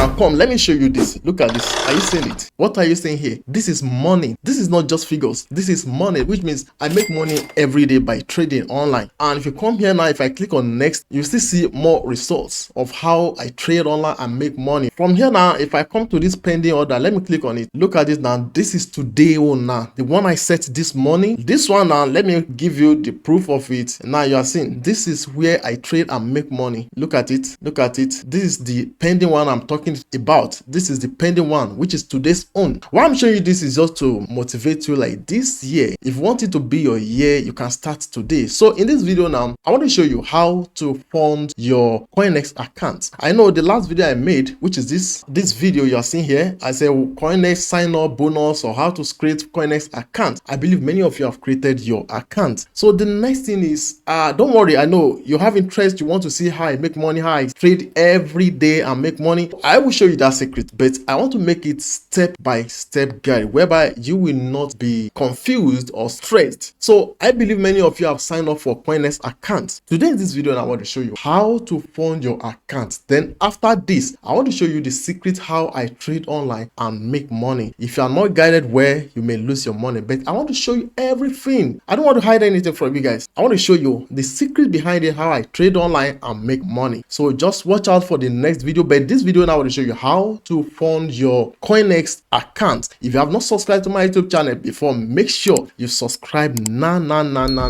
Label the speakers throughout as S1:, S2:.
S1: now come, let me show you this. Look at this. Are you seeing it? What are you seeing here? This is money. This is not just figures. This is money, which means I make money every day by trading online. And if you come here now, if I click on next, you still see more results of how I trade online and make money. From here now, if I come to this pending order, let me click on it. Look at this now. This is today one now. The one I set this morning. This one now, let me give you the proof of it. Now you are seeing this is where I trade and make money. Look at it. Look at it. This is the pending one I'm talking about. This is the pending one, which is today's own. Why I'm showing you this is just to motivate you like this year. If you want it to be your year, you can start today. So in this video now, I want to show you how to fund your CoinEx account. I know the last video I made, which is this video you are seeing here, I said CoinEx sign up bonus or how to create CoinEx account. I believe many of you have created your account. So the next thing is, don't worry, I know you have interest, you want to see how I make money, how I trade every day and make money. I will show you that secret, but I want to make it step-by-step guide whereby you will not be confused or stressed. So I believe many of you have signed up for CoinEx account. Today in this video I want to show you how to fund your account. Then after this, I want to show you the secret how I trade online and make money. If you are not guided where you may lose your money, but I want to show you everything. I don't want to hide anything from you guys. I want to show you the secret behind it, how I trade online and make money. So just watch out for the next video. But this video now I want to show you how to fund your CoinEx account. If you have not subscribed to my YouTube channel before, make sure you subscribe now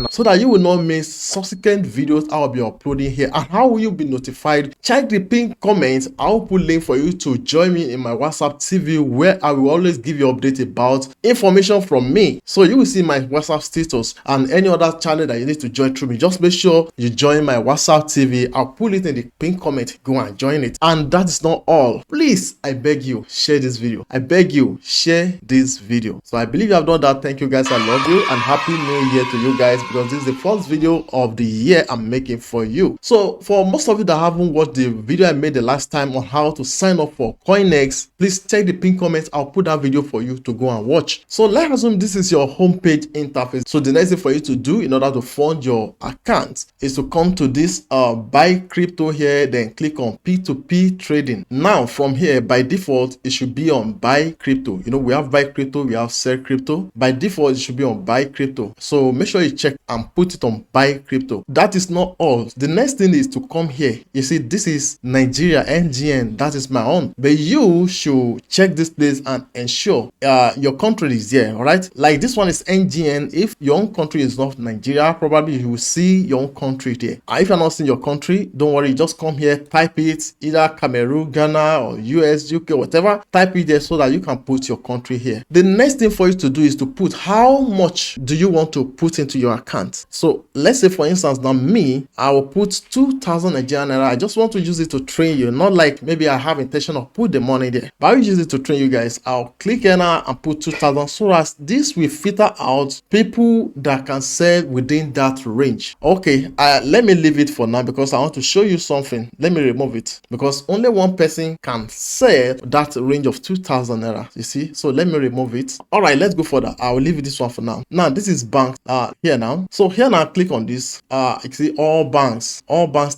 S1: so that you will not miss subsequent videos I will be uploading here. And how will you be notified? Check the pinned comment. I'll put link for you to join me in my WhatsApp TV, where I will always give you updates about information from me. So you will see my WhatsApp status and any other channel that you need to join through me. Just make sure you join my WhatsApp TV. I'll put it in the pinned comment. Go and join it. And that is not all. Please, I beg you, share this video. I beg you, share this video. So I believe you have done that. Thank you guys. I love you and happy new year to you guys, because this is the first video of the year I'm making for you. So for most of you that haven't watched the video I made the last time on how to sign up for CoinEx, please check the pinned comments. I'll put that video for you to go and watch. So let's assume this is your homepage interface. So the next thing for you to do in order to fund your account is to come to this buy crypto here, then click on P2P trading. Now from here, by default it should be on buy crypto. You know, we have buy crypto, we have sell crypto. By default it should be on buy crypto. So make sure you check and put it on buy crypto. That is not all. The next thing is to come here. You see, this is Nigeria NGN. That is my own, but you should check this place and ensure your country is there. All right, like this one is NGN. If your own country is not Nigeria, probably you will see your own country there. If you're not seeing your country, don't worry, just come here, type it, either Cameroon, Ghana, or US, UK, whatever, type it there so that you can put your country here. The next thing for you to do is to put how much do you want to put into your account. So let's say for instance now me, I will put 2,000 Nigerian naira. I just want to use it to train you, not like maybe I have intention of put the money there, but I will use it to train you guys. I'll click here now and put 2,000, so as this will filter out people that can sell within that range. Okay, let me leave it for now because I want to show you something. Let me remove it because only one person can sell that range of 2,000 naira, you see. So let me remove it. All right, let's go further. I will leave this one for now. Now this is bank here now. So here now, click on this. You see all banks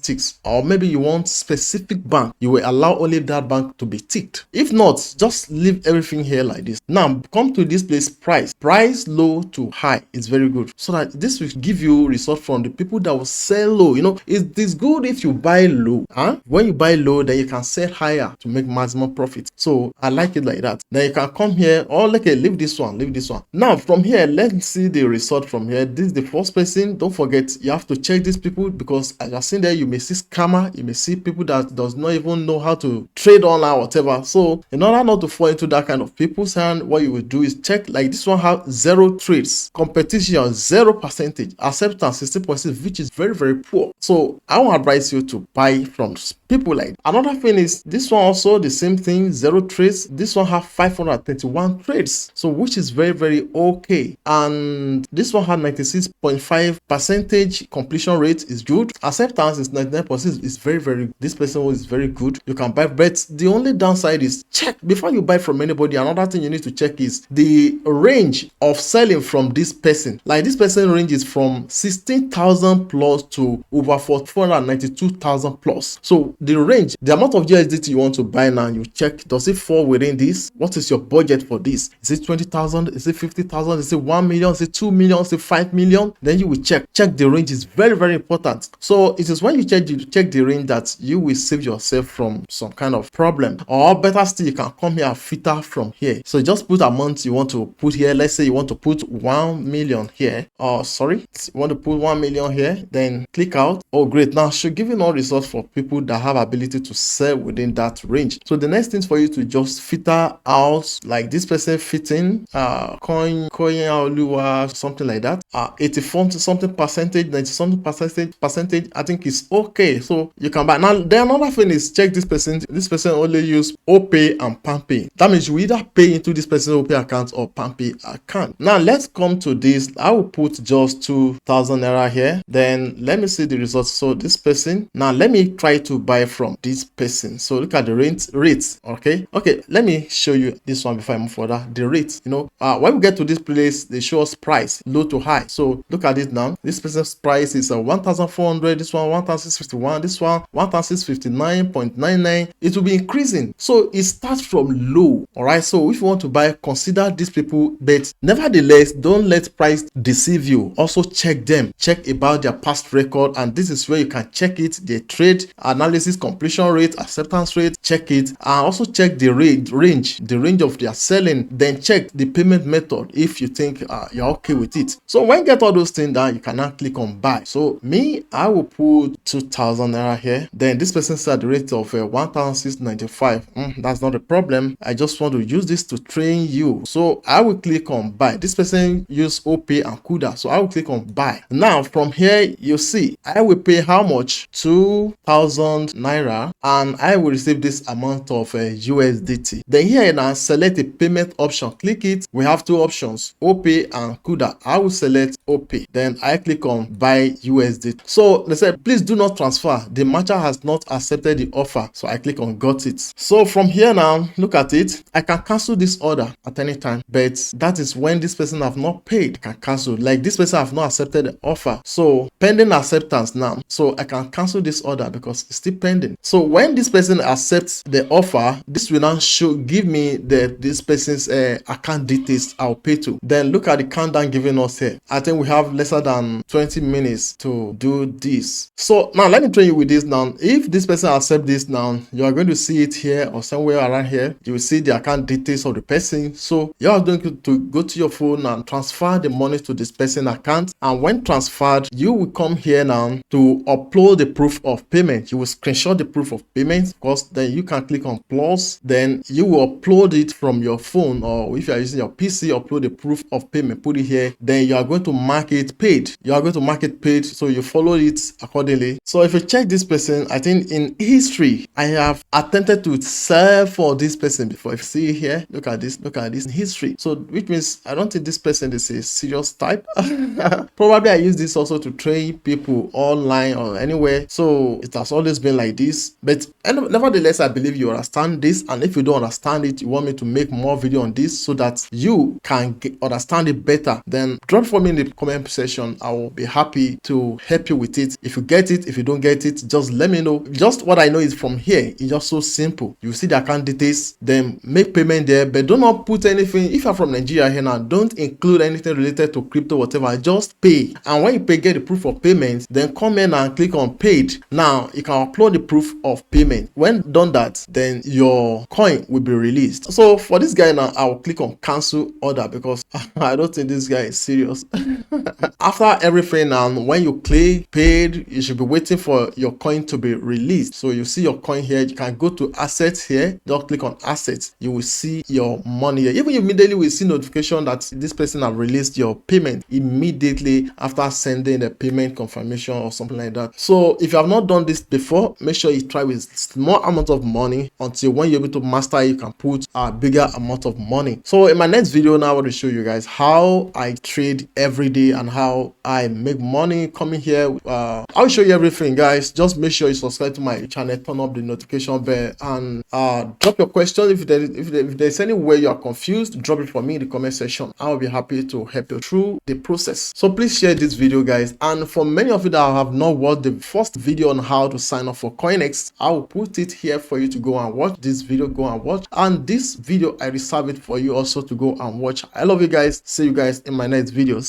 S1: ticks, or maybe you want specific bank, you will allow only that bank to be ticked. If not, just leave everything here like this. Now come to this place, price low to high is very good, so that this will give you result from the people that will sell low. You know, it's good if you buy low. When you buy low, then you can sell higher to make maximum profit. So I like it like that. Then you can come here, or leave this one. Now from here, let's see the result from here. This is the first person. Don't forget, you have to check these people, because as you've seen there, you may see scammer, you may see people that does not even know how to trade online, whatever. So in order not to fall into that kind of people's hand, what you will do is check, like this one have 0 trades, competition 0%, acceptance 60%, which is very poor. So I will advise you to buy from people like that. Another thing is this one also the same thing, 0 trades. This one have 531 trades, so which is very okay. And this one had 96.5% completion rate, is good. Acceptance is 99%, is very this person is very good. You can buy, but the only downside is check before you buy from anybody. Another thing you need to check is the range of selling from this person. Like this person range is from 16,000 plus to over 492,000 plus. So the range, the amount of USDT you want to buy now, you check, does it fall within this? What is your budget for this? Is it 20,000? Is it 50,000? Is it 1 million? Is it 2 million? Is it 5 million? Then you will check the range. Is very, very important. So it is when you check the range that you will save yourself from some kind of problem, or better still, you can come here and filter from here. So just put amount you want to put here. Let's say you want to put 1 million here, or sorry, you want to put 1 million here, then click out. Oh great, now should give you all results for people that have ability to sell within that range. So the next thing for you to just filter out, like this person fitting coin something like that, 84 something percentage, 90 something percentage, I think it's okay, so you can buy. Now then another thing is check this person only use OPay and PalmPay. That means you either pay into this person's OPay account or PalmPay account. Now let's come to this. I will put just 2,000 naira here, then let me see the results. So this person, now let me try to buy from this person. So look at the rates. Okay, let me show you this one before I move further. The rates, when we get to this place, they show us price low to high. So look at it now. This person's price is 1,400, this one 1,651, this one 1,659.99. It will be increasing, so it starts from low. All right, so if you want to buy, consider these people, but nevertheless, don't let price deceive you. Also check them, check about their past record, and this is where you can check it, the trade analysis, completion rate, acceptance rate, check it, and also check the range of their selling. Then check the payment method if you think you're okay with it. So when you get all those things down, you can now click on buy. So me, I will put 2,000 naira here. Then this person said the rate of 1,695. That's not a problem. I just want to use this to train you. So I will click on buy. This person use OPay and Kuda, so I will click on buy. Now from here, you see I will pay how much? 2,000 naira, and I will receive this amount of USDT. Then here now select a payment option. Click it. We have two options, OPay and Kuda. I will select OPay. Then I click on buy USDT. So they said please do not transfer. The merchant has not accepted the offer. So I click on got it. So from here now, look at it. I can cancel this order at any time, but that is when this person have not paid. I can cancel. Like this person have not accepted the offer, so pending acceptance now. So I can cancel this order because it's still pending. So when this person accepts the offer, this will now give me this person's account details I'll pay to. Then look at the countdown given us here. I think we have lesser than 20 minutes to do this. So now let me train you with this now. If this person accepts this now, you are going to see it here or somewhere around here. You will see the account details of the person. So you are going to go to your phone and transfer the money to this person account. And when transferred, you will come here now to upload the proof of payment. You will screenshot the proof of payment. Of course, then you can click on plus. Then you will upload it from your phone, or if you are using your PC, upload the proof of payment, put it here. Then you are going to mark it paid. You are going to mark it paid, so you follow it accordingly. So if you check this person, I think in history, I have attempted to sell for this person before. If you see here, look at this in history. So which means I don't think this person is a serious type. Probably I use this also to train people online or anywhere. So it has always been like this. But nevertheless, I believe you understand this. And if you don't understand it, you want me to make more video on this so that you can understand it better, then drop for me in the comment section. I will be happy to help you with it. If you get it, if you don't get it, just let me know. Just what I know is from here, it's just so simple. You see the account details, then make payment there, but do not put anything. If you're from Nigeria here now, don't include anything related to crypto, whatever. Just pay. And when you pay, get the proof of payment, then come in and click on paid. Now you can upload the proof of payment. When done that, then your coin will be released. So for this guy now, I will click on cancel order because I don't think this guy is serious. After everything now, when you click paid, you should be waiting for your coin to be released. So you see your coin here. You can go to assets here. Just click on assets. You will see your money here. Even immediately we see notification that this person have released your payment immediately after sending the payment confirmation or something like that. So if you have not done this before, make sure you try with small amount of money until when you're able to master it, you can put a bigger amount of money. So in my next video now, I want to show you guys how I trade every day and how I make money coming here. I'll show you everything, guys. Just make sure you subscribe to my channel, turn up the notification bell, and drop your question. If there's any way you are confused, drop it for me in the comment section. I'll be happy to help you through the process. So please share this video, guys. And for many of you that have not watched the first video on how to sign up for CoinEx, I will put it here here for you to go and watch this video, go and watch. And this video, I reserve it for you also to go and watch. I love you guys. See you guys in my next videos.